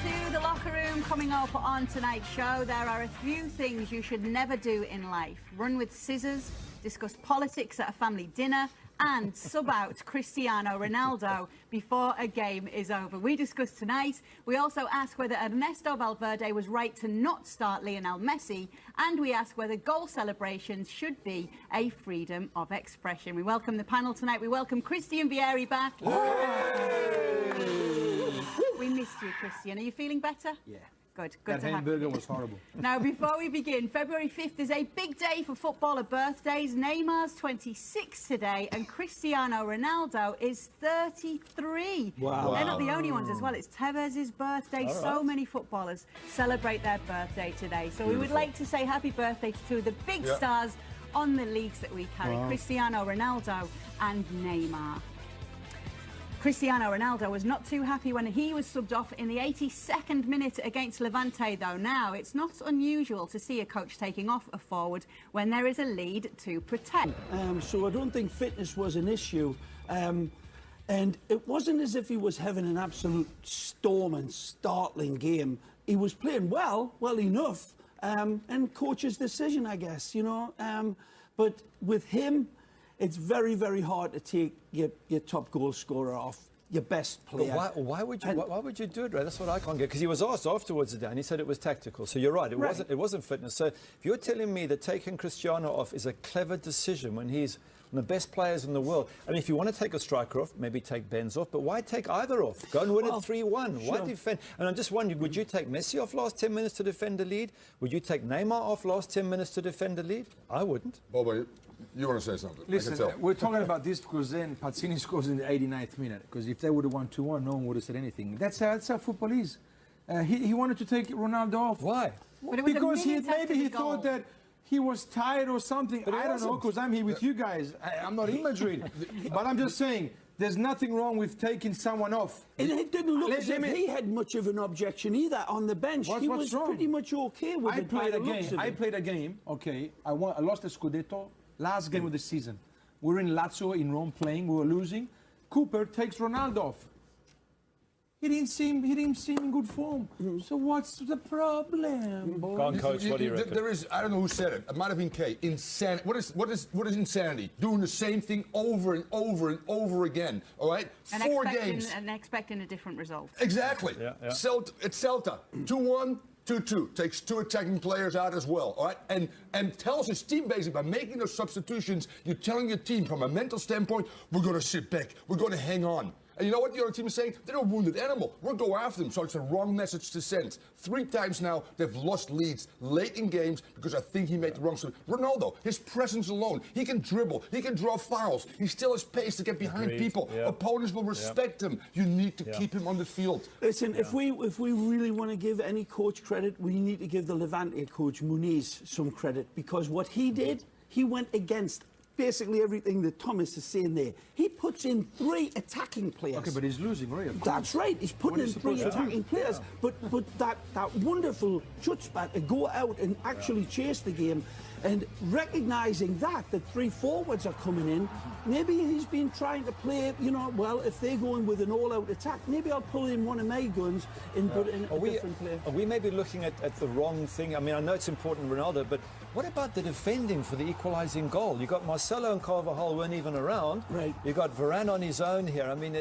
to The Locker Room. Coming up on tonight's show, there are a few things you should never do in life. Run with scissors, discuss politics at a family dinner, and sub out Cristiano Ronaldo before a game is over. We discuss tonight. We also ask whether Ernesto Valverde was right to not start Lionel Messi, and we ask whether goal celebrations should be a freedom of expression. We welcome the panel tonight. We welcome Christian Vieri back. We missed you, Christian. Are you feeling better? Yeah. Good That to have hamburger you. was horrible. Now, before we begin, February 5th is a big day for footballer birthdays. Neymar's 26 today, and Cristiano Ronaldo is 33. Wow. They're not the only ones as well. It's Tevez's birthday. All So right. many footballers celebrate their birthday today. So we would like to say happy birthday to two of the big stars on the leagues that we carry, Cristiano Ronaldo and Neymar. Cristiano Ronaldo was not too happy when he was subbed off in the 82nd minute against Levante, though. Now, it's not unusual to see a coach taking off a forward when there is a lead to protect. So I don't think fitness was an issue. And it wasn't as if he was having an absolute storm and startling game. He was playing well enough. And coach's decision, I guess, you know. But with him, it's very, very hard to take your top goal scorer off, your best player. But why would you do it, Ray? That's what I can't get. Because he was asked afterwards, Zidane, he said it was tactical. So you're right, it wasn't fitness. So if you're telling me that taking Cristiano off is a clever decision when he's one of the best players in the world. I mean, if you want to take a striker off, maybe take Benz off, but why take either off? Go and win it 3-1. Why defend? And I'm just wondering, would you take Messi off last 10 minutes to defend the lead? Would you take Neymar off last 10 minutes to defend the lead? I wouldn't. Bobo, you want to say something? Listen, we're talking about this because then Pazzini scores in the 89th minute. Because if they would have won 2-1, no one would have said anything. That's how football is. He wanted to take Ronaldo off. Why? Because maybe he thought that he was tired or something. But I don't know, because I'm here with you guys. I'm not in Madrid. But I'm just saying, there's nothing wrong with taking someone off. And it didn't look as if he had much of an objection either on the bench. He was pretty much okay with it. I played a game, okay. I lost the Scudetto, last game of the season. We were in Lazio in Rome playing, we were losing. Cooper takes Ronaldo off. He didn't seem in good form. So what's the problem? Go on, coach, what do you reckon? There is, I don't know who said it. It might have been Kay. Insanity. What is insanity? Doing the same thing over and over and over again. All right? And 4 games. And expecting a different result. Exactly. Yeah. It's Celta. 2-1. 2-2. Takes 2 attacking players out as well, all right? And tells his team basically by making those substitutions, you're telling your team from a mental standpoint, we're going to sit back, we're going to hang on. And you know what the other team is saying? They're a wounded animal. We'll go after them. So it's the wrong message to send. 3 times now, they've lost leads late in games because I think he made the wrong decision. Ronaldo, his presence alone, he can dribble, he can draw fouls, he still has pace to get behind people. Yeah. Opponents will respect him. You need to keep him on the field. Listen, if we really want to give any coach credit, we need to give the Levante coach Muniz some credit, because what he did, he went against basically everything that Thomas is saying there. He puts in 3 attacking players. Okay, but he's losing, right? That's right. He's putting in 3 attacking players. But that wonderful chutzpah to go out and actually chase the game, and recognising that 3 forwards are coming in, maybe he's been trying to play, you know, well, if they're going with an all-out attack, maybe I'll pull in one of my guns and put in a different player. Are we maybe looking at the wrong thing? I mean, I know it's important, Ronaldo, but what about the defending for the equalising goal? You got Marcelo and Carvajal weren't even around. Right. You got Varane on his own here. I mean,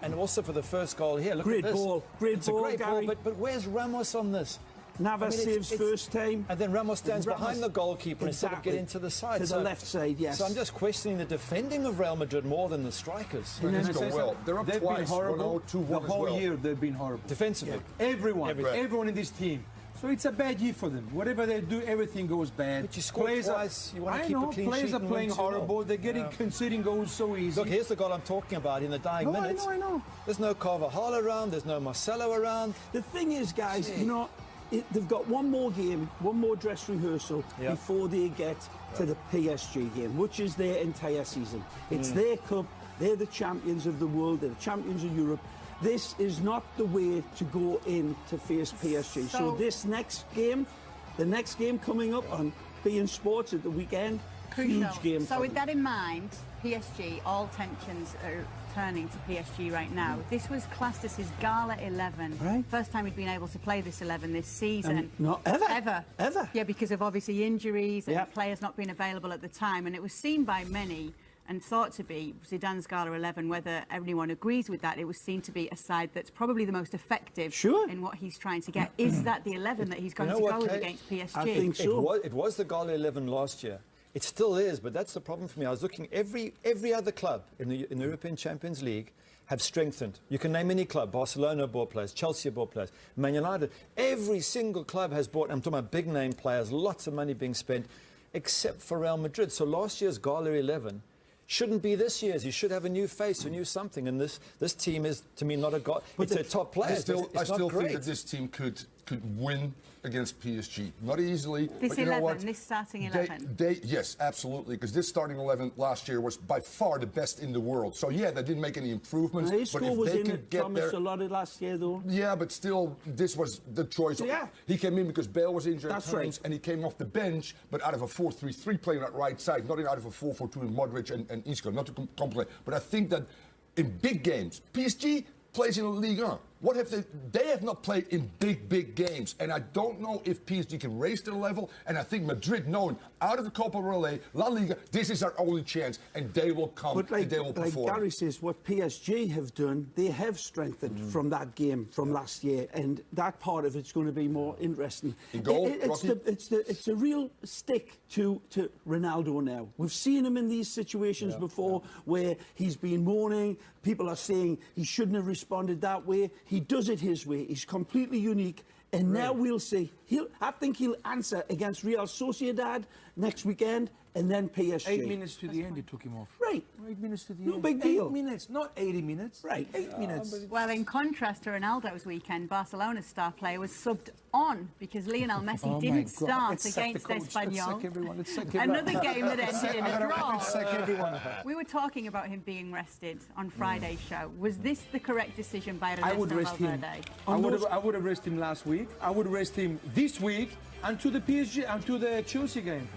and also for the first goal here. Look Great at this. ball. Great ball, Gary. But where's Ramos on this? Navas saves first time. And then Ramos stands behind the goalkeeper instead of getting to the side. To the left side, yes. So I'm just questioning the defending of Real Madrid more than the strikers. They're up They've twice. been horrible. 1-0, 2-1 the as whole well. year they've been horrible. Defensively. Everyone in this team. So it's a bad year for them. Whatever they do, everything goes bad. But you score twice, you want to keep a clean players sheet are playing horrible. They're getting conceding goals so easy. Look, here's the goal I'm talking about in the dying minutes. I know. There's no Carvajal around, there's no Marcelo around. The thing is, guys, you know, they've got one more game, one more dress rehearsal before they get to the PSG game, which is their entire season. It's their cup. They're the champions of the world. They're the champions of Europe. This is not the way to go in to face PSG. So this next game, the next game coming up on beIN Sports at the weekend, huge game. So with that in mind, PSG, all tensions are returning to PSG right now. This was classed as his Gala 11. Right. First time he'd been able to play this 11 this season. Not ever. Ever. Yeah, because of obviously injuries and Yep. players not being available at the time. And it was seen by many and thought to be Zidane's Gala 11. Whether everyone agrees with that, it was seen to be a side that's probably the most effective in what he's trying to get. Is that the 11 that he's going to go with against PSG? I think so. It was the Gala 11 last year. It still is, but that's the problem for me. I was looking, every other club in the European Champions League have strengthened. You can name any club. Barcelona bought players, Chelsea bought players, Man United. Every single club has bought, I'm talking about big name players, lots of money being spent, except for Real Madrid. So last year's Gala 11 shouldn't be this year's. You should have a new face, a new something. And this team is, to me, not a god. It's a top player. I still think that this team could win against PSG. Not easily. This but you know 11, what? this starting 11. Yes, absolutely. Because this starting 11 last year was by far the best in the world. So yeah, they didn't make any improvements. His but score if was they in could it, get Thomas, there, a lot of last year, though. yeah, but still, this was the choice. Yeah. He came in because Bale was injured That's at times, right. and he came off the bench, but out of a 4-3-3 playing that right side, not out of a 4-4-2 in Modric and Isco, not to complain. But I think that in big games, PSG plays in the Ligue 1. What have they have not played in big games, and I don't know if PSG can raise their level. And I think Madrid, knowing out of the Copa Relay, La Liga, this is our only chance, and they will come and they will perform. Like Gary says, what PSG have done, they have strengthened from that game from last year, and that part of it's going to be more interesting. In goal, it's a real stick to Ronaldo now. We've seen him in these situations before where he's been mourning. People are saying he shouldn't have responded that way. He does it his way. He's completely unique. And now we'll see. I think he'll answer against Real Sociedad next weekend, and then PSG. 8 minutes to the end, he took him off. Right. 8 minutes to the No end. big deal. 8 minutes, not 80 minutes. Right. 8 minutes. Well, in contrast to Ronaldo's weekend, Barcelona's star player was subbed on because Lionel Messi didn't start against Espanyol. Another game that ended in a draw. We were talking about him being rested on Friday's show. Was this the correct decision by I would Ernesto rest him. Valverde? I would have rested him last week. I would rest him this week until the PSG, until the Chelsea game.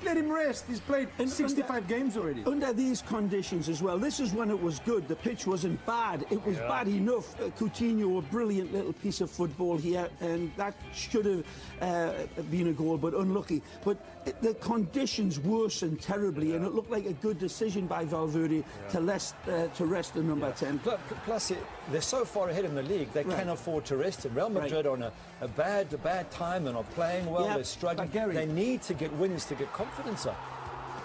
Let him rest. He's played 65 games already. Under these conditions as well, this is when it was good. The pitch wasn't bad. It was bad enough. Coutinho, a brilliant little piece of football here, and that should have been a goal, but unlucky. But the conditions worsened terribly, and it looked like a good decision by Valverde to rest the number 10. Plus, they're so far ahead in the league, they can't afford to rest him. Real Madrid on a bad time and are playing well, they're struggling. Gary, they need to get wins to get confidence up.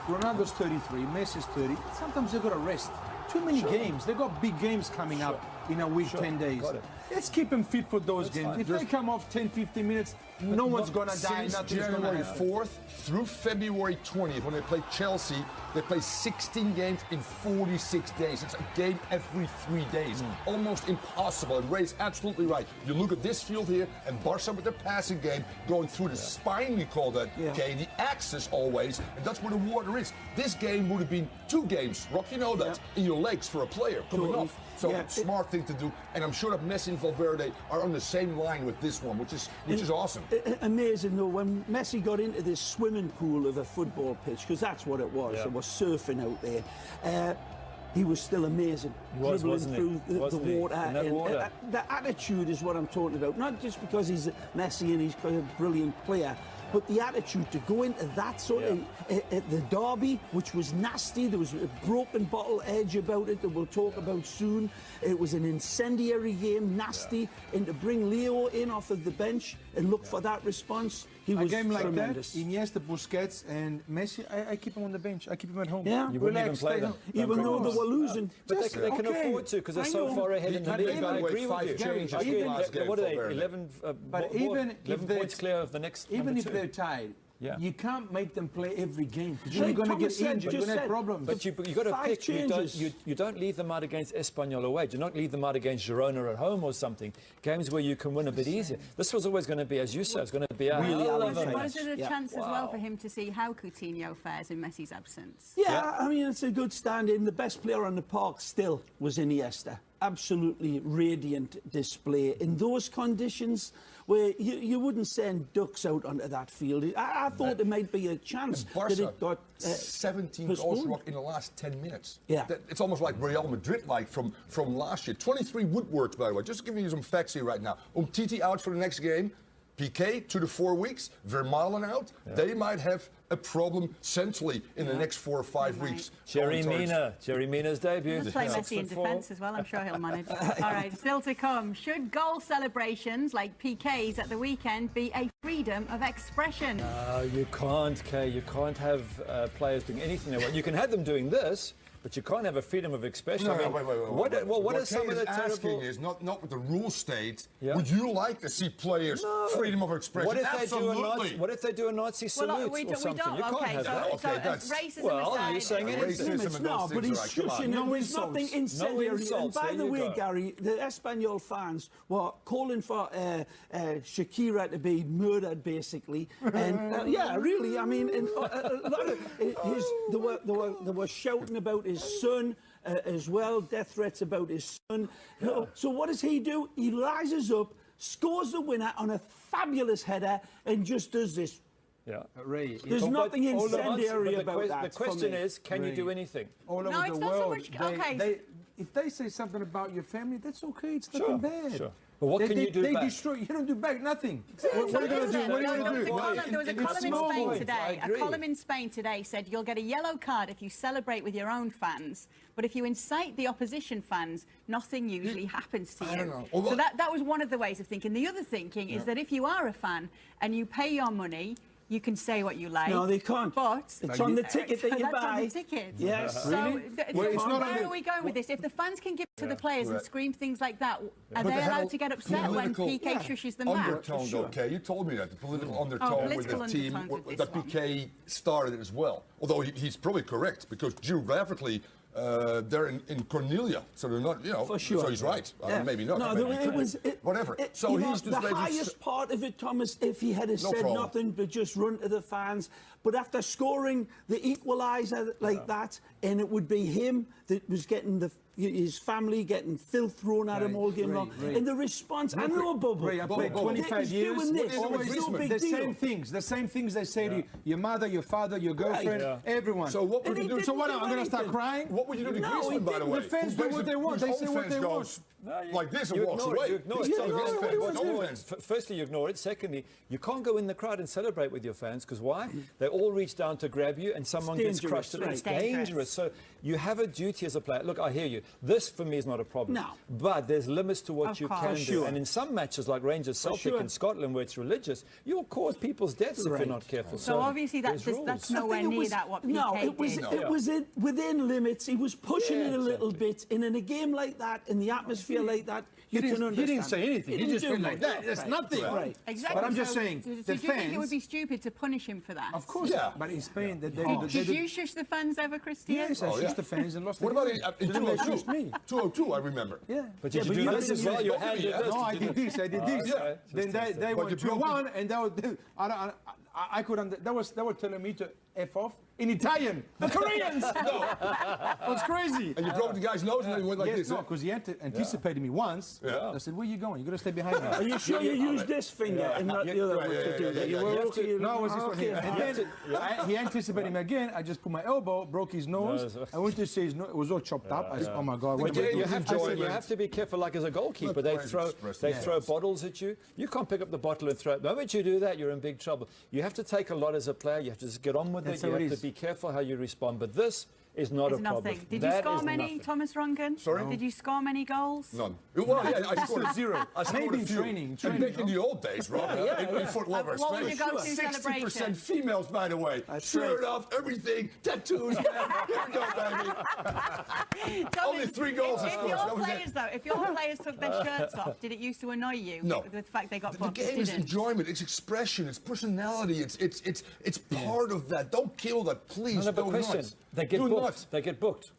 Ronaldo's 33, Messi's 30. Sometimes they've got to rest. Too many games. They've got big games coming up in a week, 10 days. Let's keep them fit for those games. Fine. If they come off 10, 15 minutes, no one's going to die. Nothing's January 4th through February 20th, when they play Chelsea, they play 16 games in 46 days. It's a game every 3 days. Almost impossible. And Ray's absolutely right. You look at this field here, and Barca with their passing game going through the spine, we call that, okay, the axis always, and that's where the water is. This game would have been 2 games, Rock, you know that, in your legs for a player coming off. So smart thing to do, and I'm sure that Messi and Valverde are on the same line with this one, which is awesome. Amazing though, when Messi got into this swimming pool of a football pitch, because that's what it was. It was surfing out there. He was still amazing, dribbling through the water. The attitude is what I'm talking about. Not just because he's Messi and he's a brilliant player, but the attitude to go into that sort of the derby, which was nasty. There was a broken bottle edge about it that we'll talk about soon. It was an incendiary game, nasty, and to bring Leo in off of the bench and look for that response, he was game like tremendous. that, Iniesta, Busquets, and Messi, I keep him on the bench. I keep him at home. Yeah, you wouldn't even play them, even though they were losing. But they can afford to because they're so far ahead in the league. I agree with you. What are they? 11. But even 11 points clear of the next. Even if they're tied. Yeah. You can't make them play every game because you're going to get injured. You're going to have problems. But you've got to pick. You don't leave them out against Espanyol away. Do not leave them out against Girona at home or something. Games where you can win a bit easier. This was always going to be, as you said, it's going to be a Was it a chance as well for him to see how Coutinho fares in Messi's absence? Yeah, I mean, it's a good stand-in. The best player on the park still was Iniesta. absolutely radiant display in those conditions where you wouldn't send ducks out onto that field. I thought there might be a chance that it got 17 goals postponed. in the last 10 minutes. Yeah. It's almost like Real Madrid, like from last year. 23 woodworks, by the way. Just giving you some facts here right now. Umtiti out for the next game. Piqué 2 to 4 weeks. Vermaelen out. Yeah. They might have a problem centrally in the next 4 or 5 weeks. Jerry Mina's debut. Let's play Messi in defence as well. I'm sure he'll manage. All right, still to come. Should goal celebrations like Piqué's at the weekend be a freedom of expression? No, you can't, Kay. You can't have players doing anything they want. You can have them doing this, but you can't have a freedom of expression. No, I mean, wait. What are some of the asking terrible... is not what the rules state. Yeah. Would you like to see players freedom of expression? What if Absolutely. what if they do a Nazi salute or something? You can't have that. Okay, that's racism well, aside. you're saying racism and No, those but things he's are right. shushing. Come on. There's nothing incendiary. And insults. by There the you way, go. Gary, the Espanyol fans were calling for Shakira to be murdered, basically. And yeah, really, I mean, and, a lot of they were shouting about his son. As well, death threats about his son. So what does he do? He rises up, scores the winner on a fabulous header, and just does this. Yeah. Ray, There's nothing incendiary about that. The question is, can you do anything? all over No, the it's not so world, much- okay. if they say something about your family, that's okay. It's nothing bad. Sure. But what can you do They back? destroy. You don't do back nothing. What are you going to do? What are you going to do? There was a column in small Spain points. today. I A agree. column in Spain today said you'll get a yellow card if you celebrate with your own fans, but if you incite the opposition fans, nothing usually happens to you. I don't know. So that was one of the ways of thinking. The other thinking is that if you are a fan and you pay your money, you can say what you like. No, they can't. But It's on the ticket that you that's buy. on the ticket. Yes. So Really? Well, it's not where on are we going with this? If the fans can give it to the players and Correct. scream things like that, are But they they have allowed a to get upset when political PK shushes them back? undertone, okay? You told me that, the political undertone with political the team, undertones with that this one. PK started it as well. Although he's probably correct, because geographically, they're in Cornelia, so they're not, For sure. so he's right. Yeah. Maybe not. No, maybe it was whatever. So you know, he's just the maybe highest part of it, Thomas. If he had said problem. nothing but just run to the fans, but after scoring the equaliser like that, and it would be him that was getting his family getting filth thrown at him all game long, and the response. I know, Bubba. Ray, I played Bubba, 25 years. Doing this. Always It's no big the deal. same things they say to you, your mother, your father, your girlfriend, everyone. So what would And you he do? So what? didn't I'm do going to start anything. crying? What would you do to No, Griezmann, he by the didn't. way? The fans do what they want. They say what they want. Like this and You walks ignore it, away. you ignore it. He's So telling his you fans, ignore no it. fans. Firstly, you ignore it. Secondly, you can't go in the crowd and celebrate with your fans, because why? They all reach down to grab you and someone gets dangerous, crushed. right. It's Dangerous. dangerous. So you have a duty as a player. Look, I hear you. This, for me, is not a problem. No. But there's limits to what Of you course. can For do. sure. And in some matches like Rangers Celtic sure. in Scotland, where it's religious, you'll cause people's deaths if Right. you're not careful. So obviously there's that's rules. nowhere I think it near was- that what PK No, it was did. it was within limits. He was pushing Yeah, it a little exactly. bit, and in a game like that, in the atmosphere like that, you He can didn't understand. say anything. He didn't just do went like much. that. That's Right. nothing. Right. Exactly. But I'm just So- saying, so the do you think it would fans- be stupid to punish him for that? Of course, Yeah. but in Spain, they Did you shush the fans ever, Christian? Yes, I shushed the fans and lost What the about game. in Then they shushed 202? me. 202, I remember. Yeah. But did you but do you this didn't as well? use You both of handed you, this. No, I you did this. I did this. okay. Then they But went you broke 2-1, and I couldn't. They were telling me to f off in Italian. The Koreans. It was crazy. And you broke the guy's nose and then he went like Yes, this. no, because he anticipated me once. Yeah. I said, "Where you going? You're gonna stay behind me." Are you sure you used this finger and not the other one to do that? You were okay. No, it was this one here. Okay. And then he anticipated me again. I just put my elbow, broke his nose. I went to say his nose. It was all chopped up. I said, "Oh my God!" But What you You have, to, enjoyment. you have to be careful, like as a goalkeeper, they Players throw express they themselves. throw bottles at you. You can't pick up the bottle and throw it. The moment you do that, you're in big trouble. You have to take a lot as a player. You have to just get on with That's it. You how it have to is. be careful how you respond. But this is not It's a problem. nothing. Did you That score is many, nothing. Thomas Rungan? Sorry? Did you score many goals? None. Well, yeah, I scored zero. I scored Maybe a in few. training, In the old days, Rob, in foot lovers. What was your go-to 60% celebration? females, by the way. Shirt off, everything, tattoos. Man. Here we go, baby. Only 3 goals I If scored. your That was it. players, though, if your players took their shirts off, did it used to annoy you? No. With the fact they got The booked? game is Didn't. enjoyment, it's expression, it's personality, it's part of that. Don't kill that, please. No, but do question, not. they get Do booked. not. They get booked.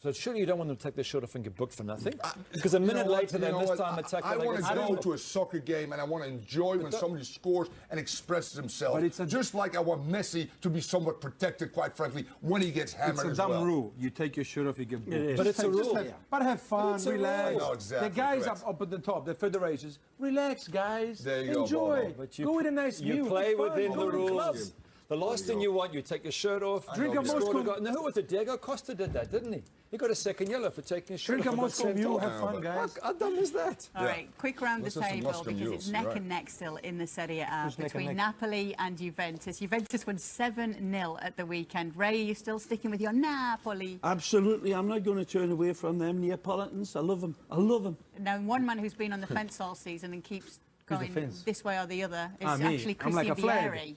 So surely you don't want them to take their shirt off and get booked for nothing? Because a minute later, they miss time attack. I want to go to a soccer game and I want to enjoy when somebody scores and expresses himself. Just like I want Messi to be somewhat protected, quite frankly, when he gets hammered as well. It's a dumb rule. You take your shirt off, you get booked. But it's a rule. But have fun, relax. No, exactly. The guys up at the top, the federations, relax, guys. There you enjoy. go, Go with a nice meal. You play within the rules. The last thing you want, you take your shirt off. Drink a Moscow. No, who was it? Diego Costa did that, didn't he? He got a second yellow for taking his shirt off. Drink a Moscow Mule, have fun, guys. How dumb is that? All right, quick round the table because it's neck and neck still in the Serie A between Napoli and Juventus. Juventus won 7-0 at the weekend. Ray, are you still sticking with your Napoli? Absolutely. I'm not going to turn away from them Neapolitans. I love them. I love them. Now, one man who's been on the fence all season and keeps going this way or the other is actually Christian Vieri.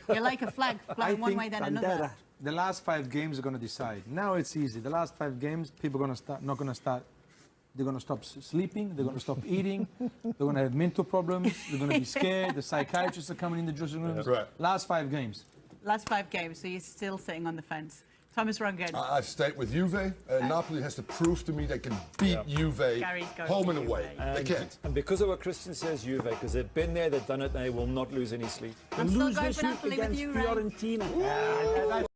You're like a flag, flying one way then another. The last 5 games are going to decide. Now it's easy. The last 5 games, people are going to start, not going to start. They're going to stop sleeping. They're going to stop eating. They're going to have mental problems. They're going to be scared. The psychiatrists are coming in the dressing rooms. Right. Last 5 games. Last 5 games, so you're still sitting on the fence. Thomas Rungan. I've stayed with Juve. Napoli has to prove to me they can beat Juve home and away. They can't. And because of what Christian says, Juve, because they've been there, they've done it, they will not lose any sleep. I'm still going for Napoli with you, Ray. Fiorentina.